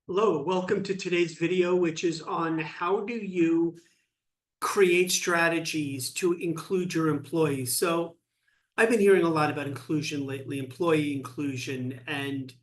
Hello, welcome to today's video, which is on how do you create strategies to include your employees. So I've been hearing a lot about inclusion lately, employee inclusion, and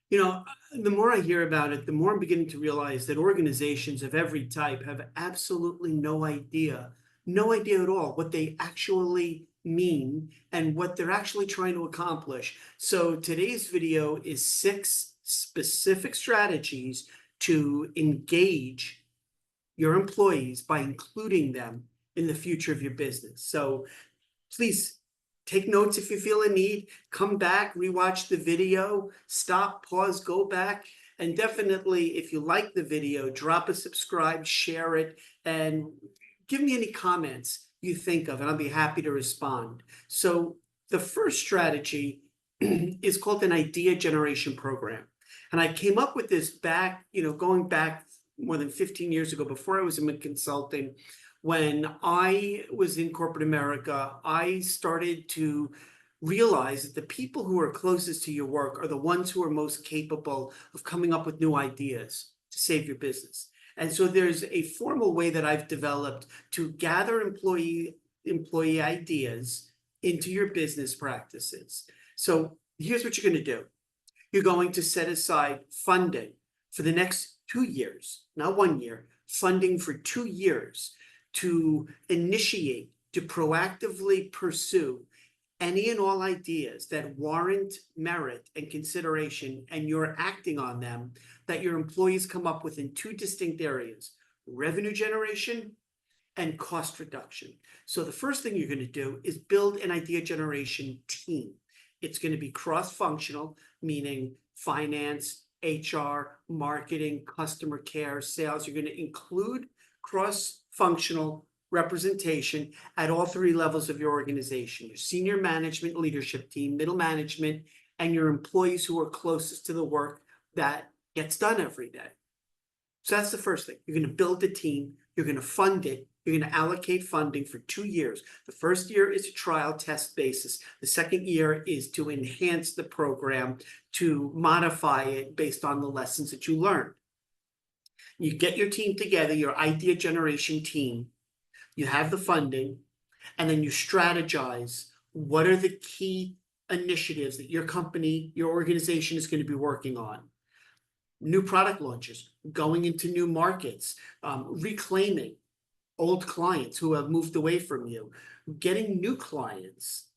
the more I hear about it, the more I'm beginning to realize that organizations of every type have absolutely no idea at all what they actually mean and what they're actually trying to accomplish. So today's video is 6 specific strategies to engage your employees by including them in the future of your business. So please take notes if you feel a need, come back, rewatch the video, stop, pause, go back. And definitely, if you like the video, drop a subscribe, share it, and give me any comments you think of, and I'll be happy to respond. So the first strategy is called an idea generation program. And I came up with this back, going back more than 15 years ago, before I was in consulting. When I was in corporate America, I started to realize that the people who are closest to your work are the ones who are most capable of coming up with new ideas to save your business. And so there's a formal way that I've developed to gather employee ideas into your business practices. So here's what you're going to do. You're going to set aside funding for the next 2 years, not 1 year, funding for 2 years to initiate, to proactively pursue any and all ideas that warrant merit and consideration, and you're acting on them, that your employees come up with in 2 distinct areas: revenue generation and cost reduction. So the first thing you're going to do is build an idea generation team. It's going to be cross-functional, meaning finance, HR, marketing, customer care, sales. You're going to include cross-functional representation at all 3 levels of your organization: your senior management leadership team, middle management, and your employees who are closest to the work that gets done every day. So that's the first thing. You're going to build a team. You're going to fund it. You're going to allocate funding for 2 years. The first year is a trial test basis. The second year is to enhance the program, to modify it based on the lessons that you learned. You get your team together, your idea generation team, you have the funding, and then you strategize what are the key initiatives that your company, your organization is going to be working on. New product launches, going into new markets, reclaiming old clients who have moved away from you, getting new clients,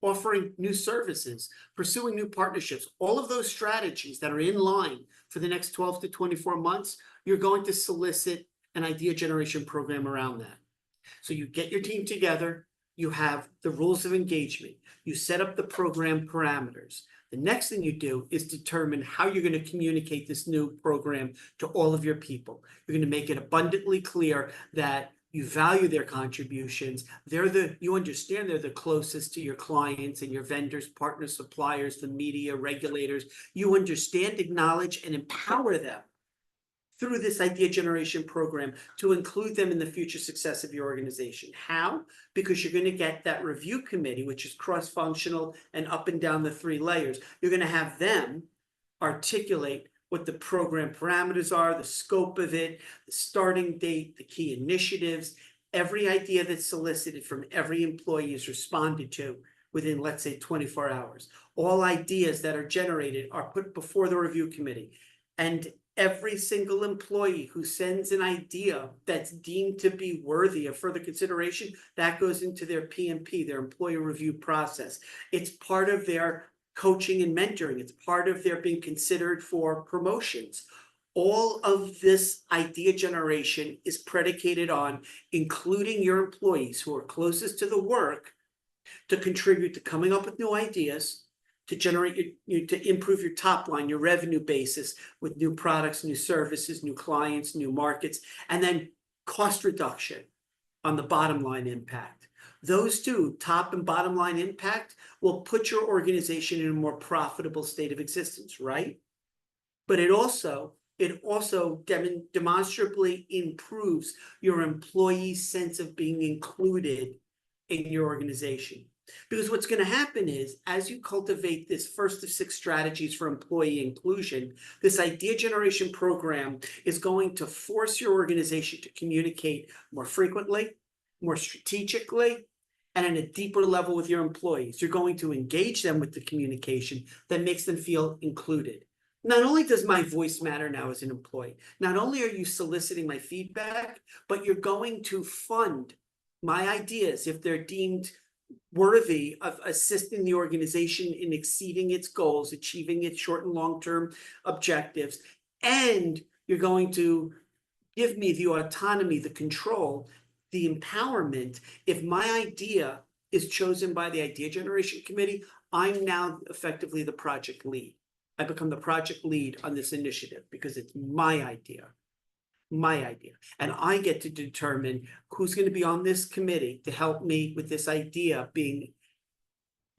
offering new services, pursuing new partnerships. All of those strategies that are in line for the next 12 to 24 months, you're going to solicit an idea generation program around that. So you get your team together, you have the rules of engagement, you set up the program parameters. The next thing you do is determine how you're going to communicate this new program to all of your people. You're going to make it abundantly clear that you value their contributions. You understand they're the closest to your clients and your vendors, partners, suppliers, the media, regulators. You understand, acknowledge, and empower them through this idea generation program to include them in the future success of your organization. How? Because you're going to get that review committee, which is cross-functional and up and down the 3 layers. You're going to have them articulate what the program parameters are, the scope of it, the starting date, the key initiatives. Every idea that's solicited from every employee is responded to within, let's say, 24 hours. All ideas that are generated are put before the review committee. And every single employee who sends an idea that's deemed to be worthy of further consideration, that goes into their PMP, their employee review process. It's part of their coaching and mentoring. It's part of their being considered for promotions. All of this idea generation is predicated on including your employees who are closest to the work to contribute to coming up with new ideas, to generate to improve your top line, your revenue basis with new products, new services, new clients, new markets, and then cost reduction on the bottom line impact. Those 2, top and bottom line impact, will put your organization in a more profitable state of existence, right? But it also demonstrably improves your employee's sense of being included in your organization. Because what's going to happen is, as you cultivate this first of 6 strategies for employee inclusion, this idea generation program is going to force your organization to communicate more frequently, more strategically, and at a deeper level with your employees. You're going to engage them with the communication that makes them feel included. Not only does my voice matter now as an employee, not only are you soliciting my feedback, but you're going to fund my ideas if they're deemed worthy of assisting the organization in exceeding its goals, achieving its short and long-term objectives. And you're going to give me the autonomy, the control, the empowerment. If my idea is chosen by the idea generation committee, I'm now effectively the project lead. I become the project lead on this initiative because it's my idea. And I get to determine who's going to be on this committee to help me with this idea being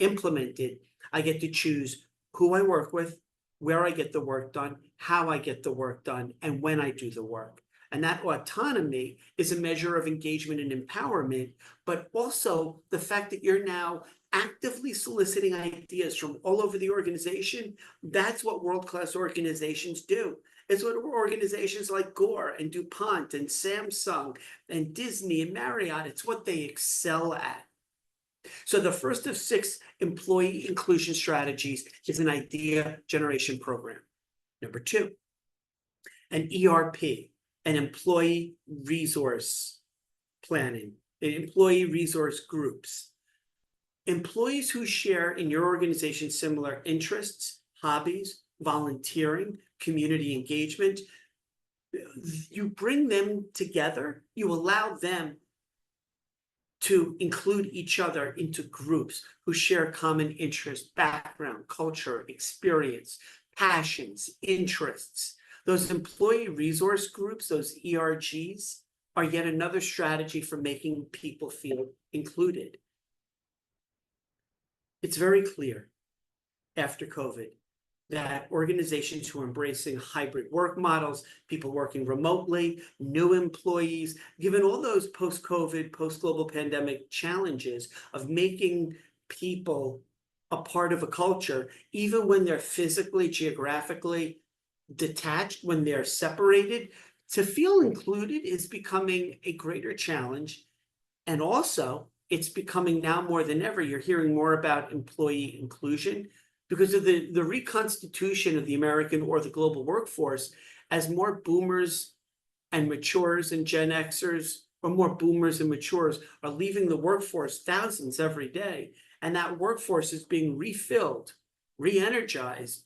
implemented. I get to choose who I work with, where I get the work done, how I get the work done, and when I do the work. And that autonomy is a measure of engagement and empowerment, but also the fact that you're now actively soliciting ideas from all over the organization. That's what world-class organizations do. It's what organizations like Gore and DuPont and Samsung and Disney and Marriott, it's what they excel at. So the first of 6 employee inclusion strategies is an idea generation program. Number 2, an ERP, an employee resource planning, an employee resource groups. Employees who share in your organization similar interests, hobbies, volunteering, community engagement, you bring them together, you allow them to include each other into groups who share common interests, background, culture, experience, passions, interests. Those employee resource groups, those ERGs, are yet another strategy for making people feel included. It's very clear after COVID that organizations who are embracing hybrid work models, people working remotely, new employees, given all those post-COVID, post-global pandemic challenges of making people a part of a culture, even when they're physically, geographically detached, when they're separated, to feel included is becoming a greater challenge. And also, it's becoming now more than ever, you're hearing more about employee inclusion because of the reconstitution of the American or the global workforce as more boomers and matures and Gen Xers, or more boomers and matures, are leaving the workforce, thousands every day. And that workforce is being refilled, re-energized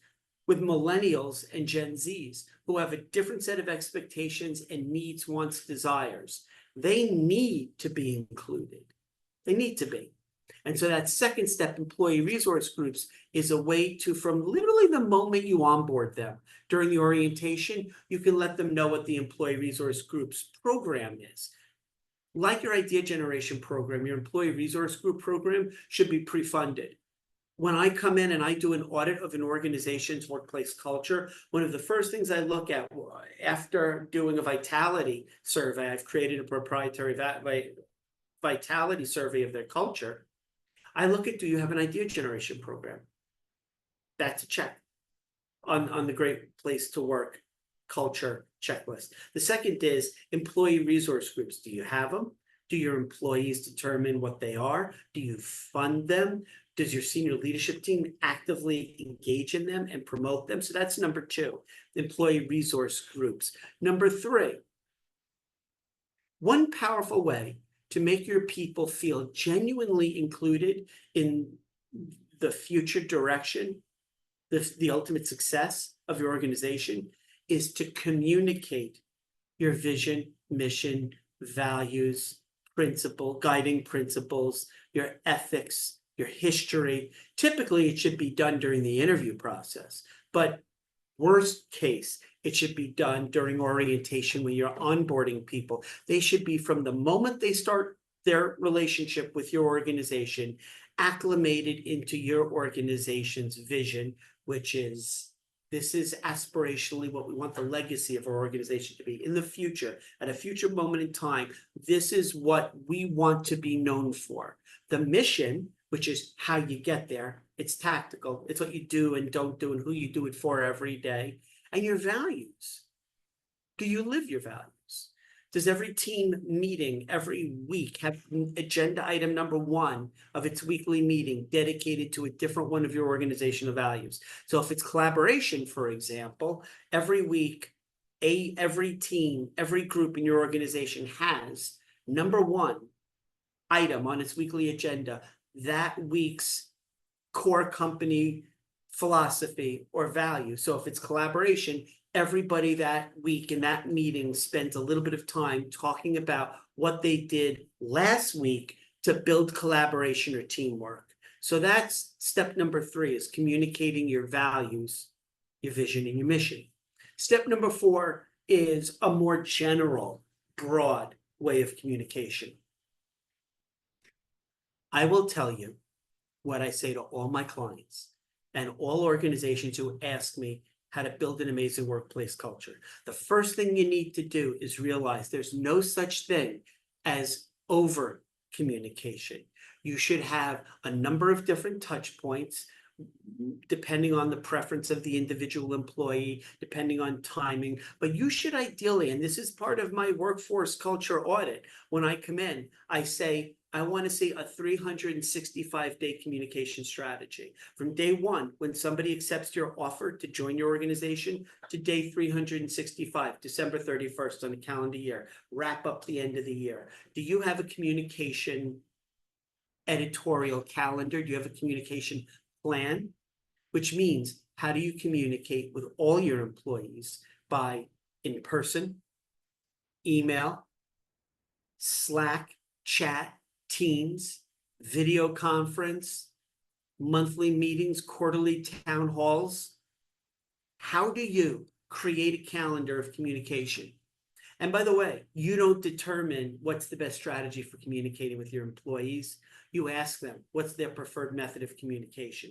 with millennials and Gen Zs who have a different set of expectations and needs, wants, desires. They need to be included. They need to be. And so that second step, employee resource groups, is a way to, from literally the moment you onboard them during the orientation, you can let them know what the employee resource groups program is. Like your idea generation program, your employee resource group program should be pre-funded. When I come in and I do an audit of an organization's workplace culture, one of the first things I look at after doing a vitality survey, I've created a proprietary vitality survey of their culture. I look at, do you have an idea generation program? That's a check on the great place to work culture checklist. The second is employee resource groups. Do you have them? Do your employees determine what they are? Do you fund them? Does your senior leadership team actively engage in them and promote them? So that's number 2, employee resource groups. Number 3, one powerful way to make your people feel genuinely included in the future direction, the ultimate success of your organization, is to communicate your vision, mission, values, guiding principles, your ethics, your history. Typically, it should be done during the interview process, but worst case, it should be done during orientation when you're onboarding people. They should be, from the moment they start their relationship with your organization, acclimated into your organization's vision, which is, this is aspirationally what we want the legacy of our organization to be in the future. At a future moment in time, this is what we want to be known for. The mission, which is how you get there. It's tactical. It's what you do and don't do and who you do it for every day. And your values. Do you live your values? Does every team meeting every week have agenda item number one of its weekly meeting dedicated to a different one of your organizational values? So if it's collaboration, for example, every week, every team, every group in your organization has number one item on its weekly agenda, that week's core company philosophy or value. So if it's collaboration, everybody that week in that meeting spends a little bit of time talking about what they did last week to build collaboration or teamwork. So that's step number 3, is communicating your values, your vision, and your mission. Step number 4 is a more general, broad way of communication. I will tell you what I say to all my clients and all organizations who ask me how to build an amazing workplace culture. The first thing you need to do is realize there's no such thing as over communication. You should have a number of different touch points, depending on the preference of the individual employee, depending on timing. But you should ideally, and this is part of my workforce culture audit, when I come in, I say, I want to see a 365-day communication strategy. From day one, when somebody accepts your offer to join your organization, to day 365, December 31st on the calendar year, wrap up the end of the year. Do you have a communication editorial calendar? Do you have a communication plan? Which means, how do you communicate with all your employees by in person, email, Slack, chat, Teams, video conference, monthly meetings, quarterly town halls? How do you create a calendar of communication? And by the way, you don't determine what's the best strategy for communicating with your employees. You ask them, what's their preferred method of communication?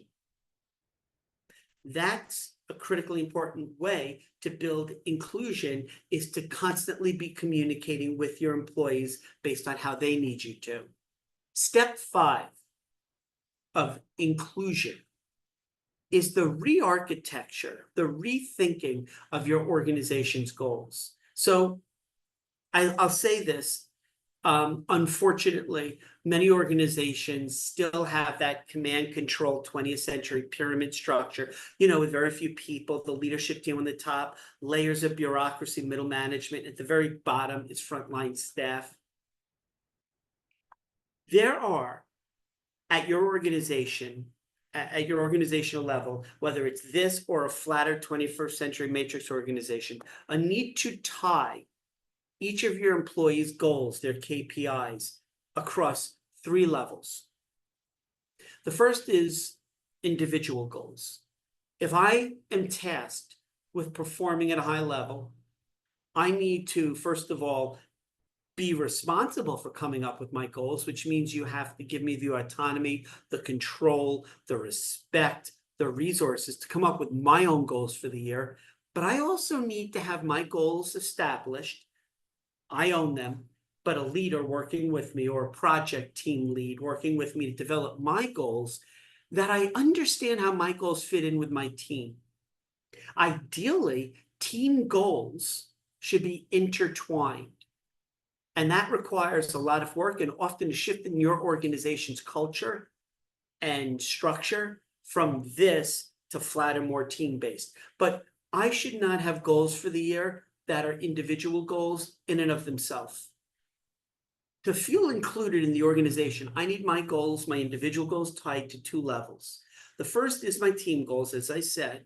That's a critically important way to build inclusion, is to constantly be communicating with your employees based on how they need you to. Step 5 of inclusion is the re-architecture, the rethinking of your organization's goals. So I'll say this, unfortunately, many organizations still have that command control 20th century pyramid structure, with very few people, the leadership team on the top, layers of bureaucracy, middle management, at the very bottom is frontline staff. There are, at your organization, at your organizational level, whether it's this or a flatter 21st century matrix organization, a need to tie each of your employees' goals, their KPIs, across 3 levels. The first is individual goals. If I am tasked with performing at a high level, I need to, first of all, be responsible for coming up with my goals, which means you have to give me the autonomy, the control, the respect, the resources to come up with my own goals for the year. But I also need to have my goals established. I own them, but a leader working with me, or a project team lead working with me to develop my goals, that I understand how my goals fit in with my team. Ideally, team goals should be intertwined. And that requires a lot of work, and often a shift in your organization's culture and structure from this to flatter, more team-based. But I should not have goals for the year that are individual goals in and of themselves. To feel included in the organization, I need my goals, my individual goals, tied to 2 levels. The first is my team goals, as I said.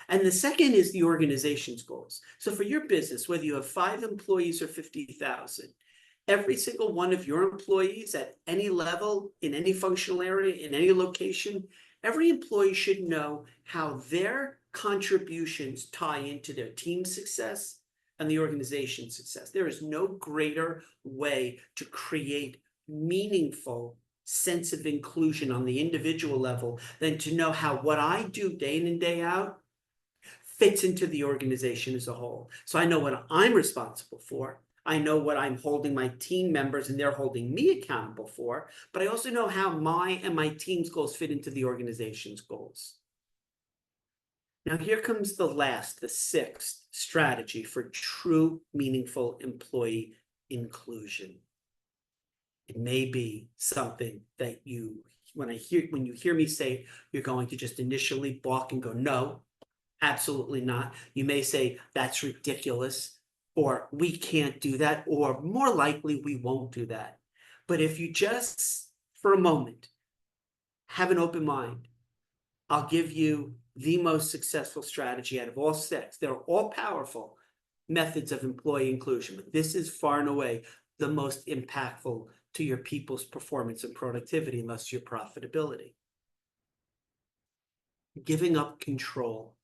And the second is the organization's goals. So for your business, whether you have 5 employees or 50,000, every single one of your employees at any level, in any functional area, in any location, every employee should know how their contributions tie into their team's success and the organization's success. There is no greater way to create meaningful sense of inclusion on the individual level than to know how what I do day in and day out fits into the organization as a whole. So I know what I'm responsible for. I know what I'm holding my team members and they're holding me accountable for, but I also know how my and my team's goals fit into the organization's goals. Now, here comes the sixth strategy for true, meaningful employee inclusion. It may be something that when you hear me say, you're going to just initially balk and go, no, absolutely not. You may say, that's ridiculous, or we can't do that, or more likely, we won't do that. But if you just, for a moment, have an open mind, I'll give you the most successful strategy out of all six. They're all powerful methods of employee inclusion, but this is far and away the most impactful to your people's performance and productivity, and thus your profitability. Giving up control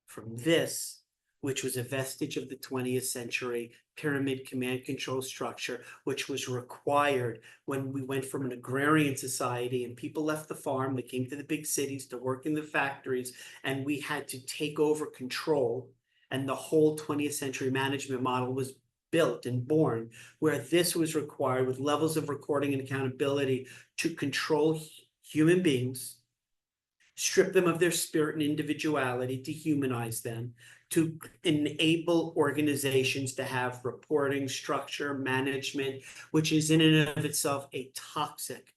from this, which was a vestige of the 20th century pyramid command control structure, which was required when we went from an agrarian society and people left the farm, they came to the big cities to work in the factories, and we had to take over control. And the whole 20th century management model was built and born, where this was required with levels of recording and accountability to control human beings, strip them of their spirit and individuality, dehumanize them, to enable organizations to have reporting, structure, management, which is in and of itself a toxic,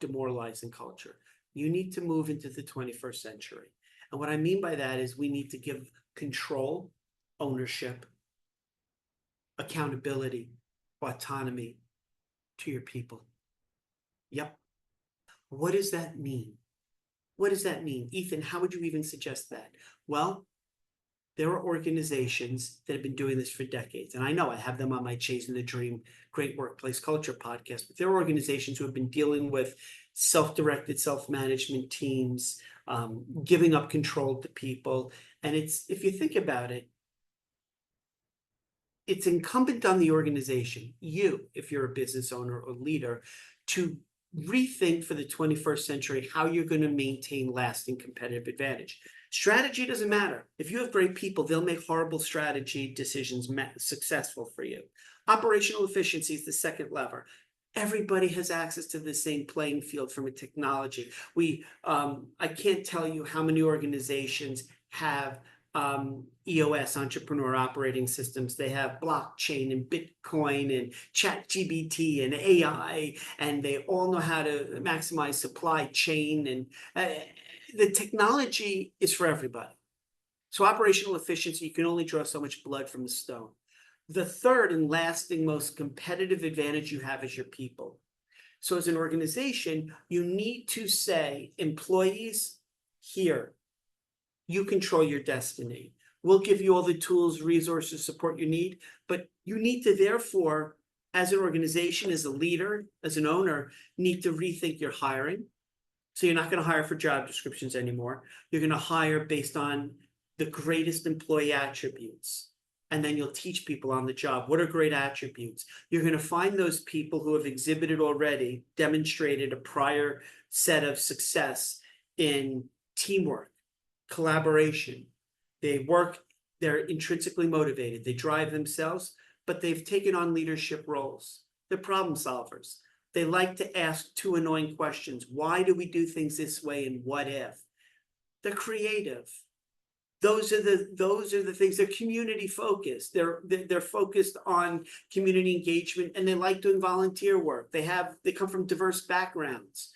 demoralizing culture. You need to move into the 21st century. And what I mean by that is we need to give control, ownership, accountability, autonomy to your people. Yep. What does that mean? What does that mean? Ethan, how would you even suggest that? Well, there are organizations that have been doing this for decades. And I know I have them on my Chasing the Dream Great Workplace Culture podcast, but there are organizations who have been dealing with self-directed self-management teams, giving up control to people. And if you think about it, it's incumbent on the organization, you, if you're a business owner or leader, to rethink for the 21st century how you're going to maintain lasting competitive advantage. Strategy doesn't matter. If you have great people, they'll make horrible strategy decisions successful for you. Operational efficiency is the second lever. Everybody has access to the same playing field from a technology. I can't tell you how many organizations have EOS, entrepreneur operating systems. They have blockchain and Bitcoin and ChatGPT and AI, and they all know how to maximize supply chain. And the technology is for everybody. So operational efficiency, you can only draw so much blood from the stone. The third and lasting most competitive advantage you have is your people. So as an organization, you need to say, employees, here, you control your destiny. We'll give you all the tools, resources, support you need, but you need to therefore, as an organization, as a leader, as an owner, need to rethink your hiring. So you're not going to hire for job descriptions anymore. You're going to hire based on the greatest employee attributes. And then you'll teach people on the job, what are great attributes? You're going to find those people who have exhibited already, demonstrated a prior set of success in teamwork, collaboration. They're intrinsically motivated. They drive themselves, but they've taken on leadership roles. They're problem solvers. They like to ask two annoying questions. Why do we do things this way, and what if? They're creative. Those are the things. They're community focused. They're focused on community engagement, and they like doing volunteer work. They come from diverse backgrounds.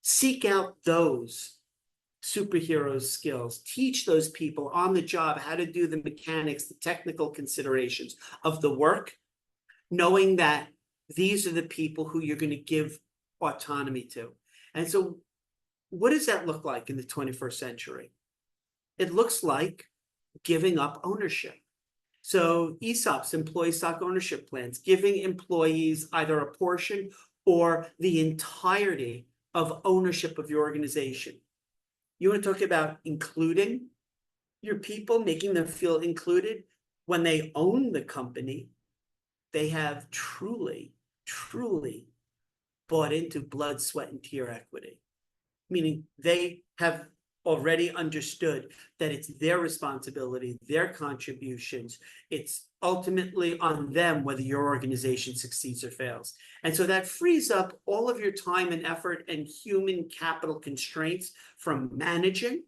Seek out those superhero skills. Teach those people on the job how to do the mechanics, the technical considerations of the work, knowing that these are the people who you're going to give autonomy to. And so what does that look like in the 21st century? It looks like giving up ownership. So ESOPs, employee stock ownership plans, giving employees either a portion or the entirety of ownership of your organization. You want to talk about including your people, making them feel included? When they own the company, they have truly bought into blood, sweat, and tear equity. Meaning they have already understood that it's their responsibility, their contributions. It's ultimately on them whether your organization succeeds or fails. And so that frees up all of your time and effort and human capital constraints from managing,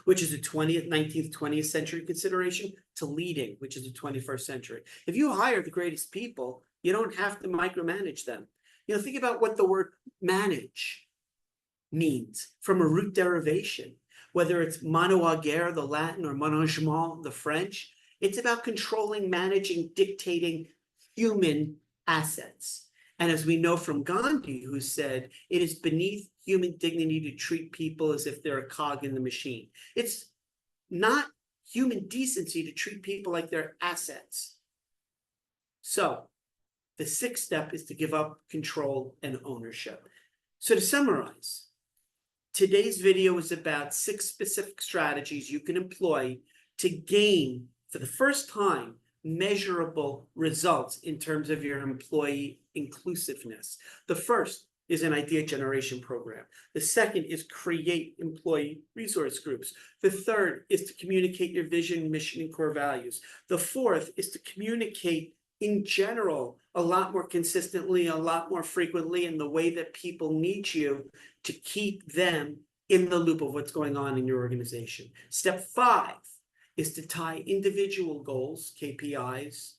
which is a 20th, 19th, 20th century consideration, to leading, which is the 21st century. If you hire the greatest people, you don't have to micromanage them. Think about what the word manage means from a root derivation, whether it's manoagere, the Latin, or management, the French. It's about controlling, managing, dictating human assets. And as we know from Gandhi, who said, it is beneath human dignity to treat people as if they're a cog in the machine. It's not human decency to treat people like they're assets. So the sixth step is to give up control and ownership. So to summarize, today's video is about 6 specific strategies you can employ to gain, for the first time, measurable results in terms of your employee inclusiveness. The first is an idea generation program. The second is create employee resource groups. The third is to communicate your vision, mission, and core values. The fourth is to communicate in general a lot more consistently, a lot more frequently, in the way that people need you to keep them in the loop of what's going on in your organization. Step 5 is to tie individual goals, KPIs,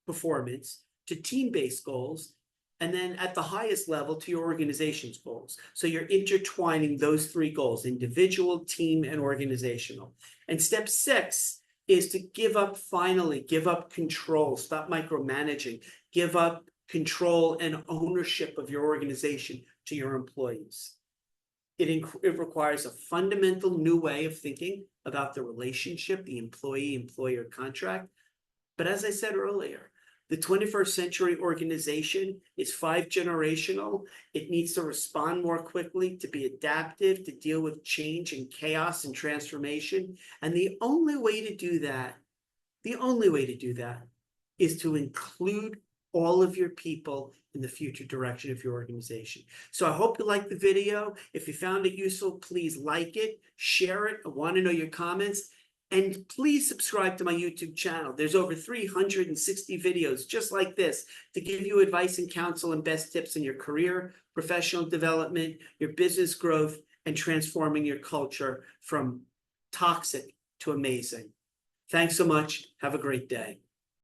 performance, to team-based goals, and then at the highest level to your organization's goals. So you're intertwining those 3 goals: individual, team, and organizational. And step 6 is to give up control, stop micromanaging, give up control and ownership of your organization to your employees. It requires a fundamental new way of thinking about the relationship, the employee-employer contract. But as I said earlier, the 21st century organization is 5-generational. It needs to respond more quickly, to be adaptive, to deal with change and chaos and transformation. And the only way to do that is to include all of your people in the future direction of your organization. So I hope you liked the video. If you found it useful, please like it, share it. I want to know your comments. And please subscribe to my YouTube channel. There's over 360 videos just like this to give you advice and counsel and best tips in your career, professional development, your business growth, and transforming your culture from toxic to amazing. Thanks so much. Have a great day.